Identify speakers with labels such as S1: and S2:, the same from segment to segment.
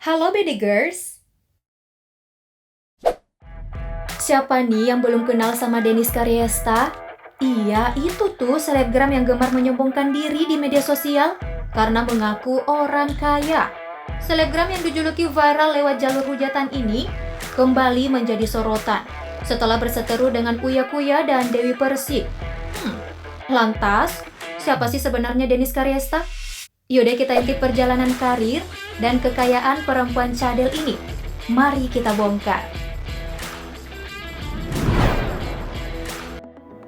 S1: Halo Baby Girls, siapa nih yang belum kenal sama Dennis Karyesta? Iya, itu tuh selebgram yang gemar menyombongkan diri di media sosial karena mengaku orang kaya. Selebgram yang dijuluki viral lewat jalur hujatan ini kembali menjadi sorotan setelah berseteru dengan Uya Kuya dan Dewi Persik. Lantas, siapa sih sebenarnya Dennis Karyesta? Yaudah kita intip perjalanan karir dan kekayaan perempuan cadel ini. Mari kita bongkar.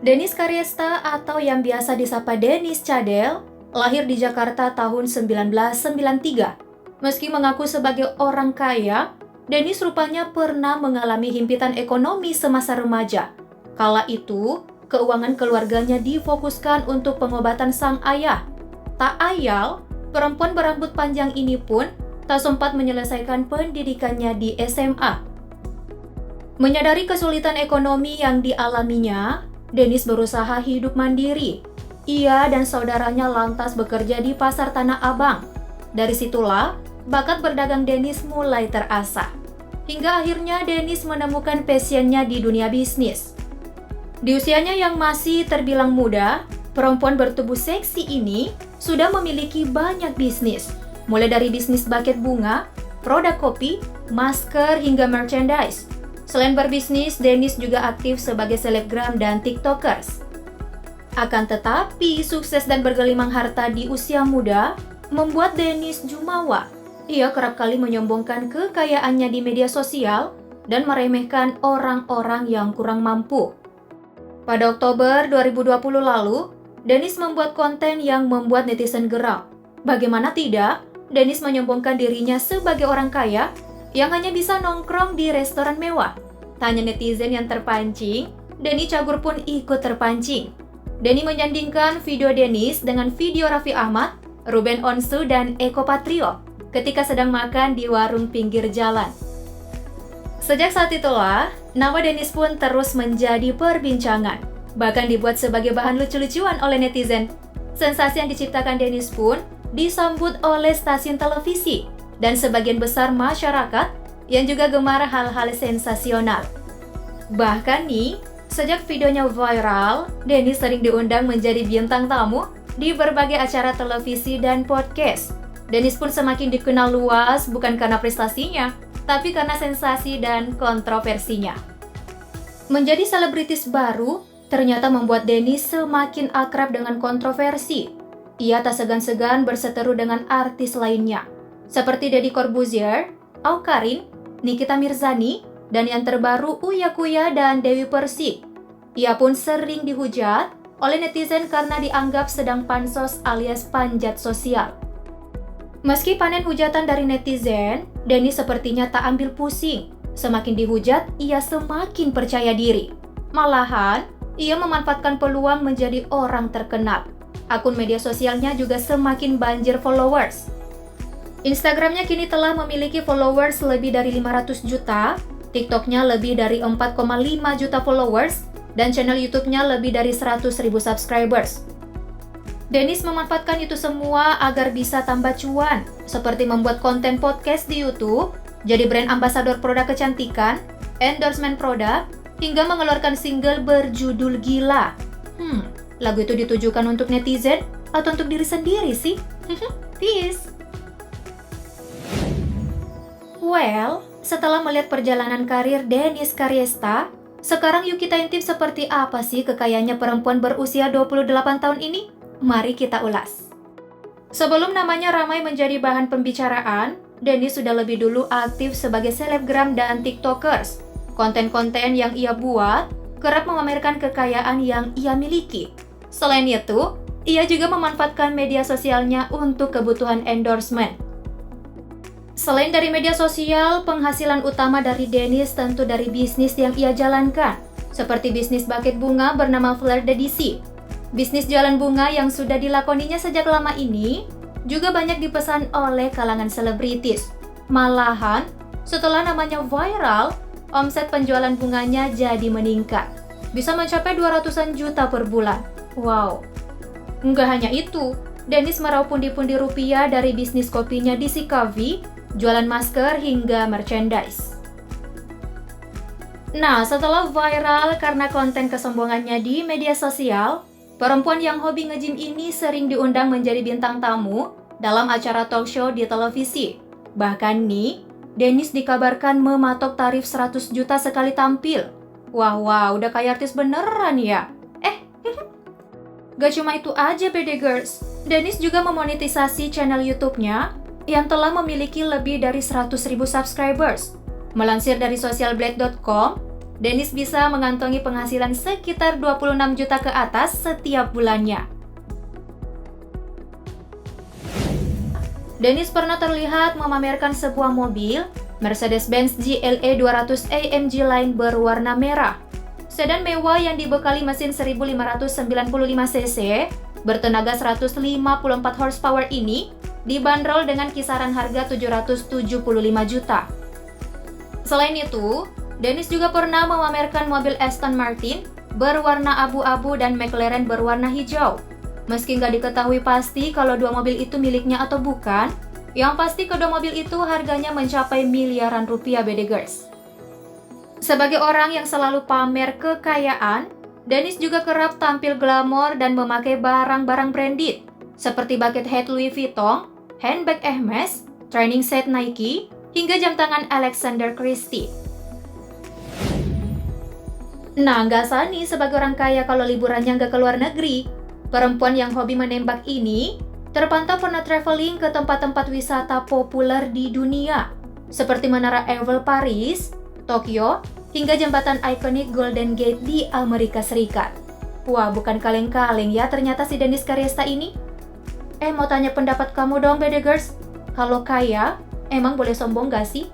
S1: Dennis Karyesta atau yang biasa disapa Dennis Cadel, lahir di Jakarta tahun 1993. Meski mengaku sebagai orang kaya, Dennis rupanya pernah mengalami himpitan ekonomi semasa remaja. Kala itu, keuangan keluarganya difokuskan untuk pengobatan sang ayah. Tak ayal, perempuan berambut panjang ini pun tak sempat menyelesaikan pendidikannya di SMA. Menyadari kesulitan ekonomi yang dialaminya, Dennis berusaha hidup mandiri. Ia dan saudaranya lantas bekerja di Pasar Tanah Abang. Dari situlah, bakat berdagang Dennis mulai terasah. Hingga akhirnya Dennis menemukan passionnya di dunia bisnis. Di usianya yang masih terbilang muda, perempuan bertubuh seksi ini sudah memiliki banyak bisnis. Mulai dari bisnis buket bunga, produk kopi, masker, hingga merchandise. Selain berbisnis, Dennis juga aktif sebagai selebgram dan tiktokers. Akan tetapi, sukses dan bergelimang harta di usia muda membuat Dennis jumawa. Ia kerap kali menyombongkan kekayaannya di media sosial dan meremehkan orang-orang yang kurang mampu. Pada Oktober 2020 lalu, Dennis membuat konten yang membuat netizen geram. Bagaimana tidak, Dennis menyombongkan dirinya sebagai orang kaya yang hanya bisa nongkrong di restoran mewah. Tanya netizen yang terpancing, Denny Cagur pun ikut terpancing. Denny menyandingkan video Dennis dengan video Raffi Ahmad, Ruben Onsu, dan Eko Patrio ketika sedang makan di warung pinggir jalan. Sejak saat itulah, nama Dennis pun terus menjadi perbincangan. Bahkan dibuat sebagai bahan lucu-lucuan oleh netizen. Sensasi yang diciptakan Dennis pun disambut oleh stasiun televisi dan sebagian besar masyarakat yang juga gemar hal-hal sensasional. Bahkan nih, sejak videonya viral, Dennis sering diundang menjadi bintang tamu di berbagai acara televisi dan podcast. Dennis pun semakin dikenal luas bukan karena prestasinya, tapi karena sensasi dan kontroversinya. Menjadi selebritis baru ternyata membuat Dennis semakin akrab dengan kontroversi. Ia tak segan-segan berseteru dengan artis lainnya, seperti Deddy Corbuzier, Awkarin, Nikita Mirzani, dan yang terbaru Uya Kuya dan Dewi Persik. Ia pun sering dihujat oleh netizen karena dianggap sedang pansos alias panjat sosial. Meski panen hujatan dari netizen, Dennis sepertinya tak ambil pusing. Semakin dihujat, ia semakin percaya diri. Malahan, ia memanfaatkan peluang menjadi orang terkenal. Akun media sosialnya juga semakin banjir followers. Instagramnya kini telah memiliki followers lebih dari 500 juta, TikToknya lebih dari 4,5 juta followers, dan channel YouTube-nya lebih dari 100.000 subscribers. Dennis memanfaatkan itu semua agar bisa tambah cuan, seperti membuat konten podcast di YouTube, jadi brand ambasador produk kecantikan, endorsement produk, hingga mengeluarkan single berjudul Gila. Lagu itu ditujukan untuk netizen atau untuk diri sendiri sih? Peace! Well, setelah melihat perjalanan karir Dennis Karyesta, sekarang yuk kita intip seperti apa sih kekayaannya perempuan berusia 28 tahun ini? Mari kita ulas. Sebelum namanya ramai menjadi bahan pembicaraan, Dennis sudah lebih dulu aktif sebagai selebgram dan tiktokers. Konten-konten yang ia buat kerap memamerkan kekayaan yang ia miliki. Selain itu, ia juga memanfaatkan media sosialnya untuk kebutuhan endorsement. Selain dari media sosial, penghasilan utama dari Dennis tentu dari bisnis yang ia jalankan, seperti bisnis buket bunga bernama Fleur de DC. Bisnis jualan bunga yang sudah dilakoninya sejak lama ini juga banyak dipesan oleh kalangan selebritis. Malahan, setelah namanya viral, omset penjualan bunganya jadi meningkat. Bisa mencapai 200-an juta per bulan. Wow. Nggak hanya itu, Dennis meraup pundi-pundi rupiah dari bisnis kopinya DC Coffee jualan masker hingga merchandise. Nah, setelah viral karena konten kesombongannya di media sosial, perempuan yang hobi nge-gym ini sering diundang menjadi bintang tamu dalam acara talk show di televisi. Bahkan nih, Dennis dikabarkan mematok tarif 100 juta sekali tampil. Wah, udah kayak artis beneran ya. Gak cuma itu aja PD Girls, Dennis juga memonetisasi channel YouTube-nya yang telah memiliki lebih dari 100.000 subscribers. Melansir dari socialblade.com, Dennis bisa mengantongi penghasilan sekitar 26 juta ke atas setiap bulannya. Dennis pernah terlihat memamerkan sebuah mobil Mercedes-Benz GLE 200 AMG Line berwarna merah. Sedan mewah yang dibekali mesin 1595 cc bertenaga 154 horsepower ini dibanderol dengan kisaran harga 775 juta. Selain itu, Dennis juga pernah memamerkan mobil Aston Martin berwarna abu-abu dan McLaren berwarna hijau. Meski nggak diketahui pasti kalau dua mobil itu miliknya atau bukan, yang pasti kedua mobil itu harganya mencapai miliaran rupiah, BD Girls. Sebagai orang yang selalu pamer kekayaan, Dennis juga kerap tampil glamor dan memakai barang-barang branded, seperti bucket hat Louis Vuitton, handbag Hermes, training set Nike, hingga jam tangan Alexander Christie. Nah, nggak sah nih sebagai orang kaya kalau liburannya nggak ke luar negeri. Perempuan yang hobi menembak ini terpantau pernah traveling ke tempat-tempat wisata populer di dunia, seperti Menara Eiffel Paris, Tokyo, hingga jembatan ikonik Golden Gate di Amerika Serikat. Wah, bukan kaleng-kaleng ya ternyata si Dennis Karyesta ini. Mau tanya pendapat kamu dong, BD Girls. Kalau kaya, emang boleh sombong gak sih?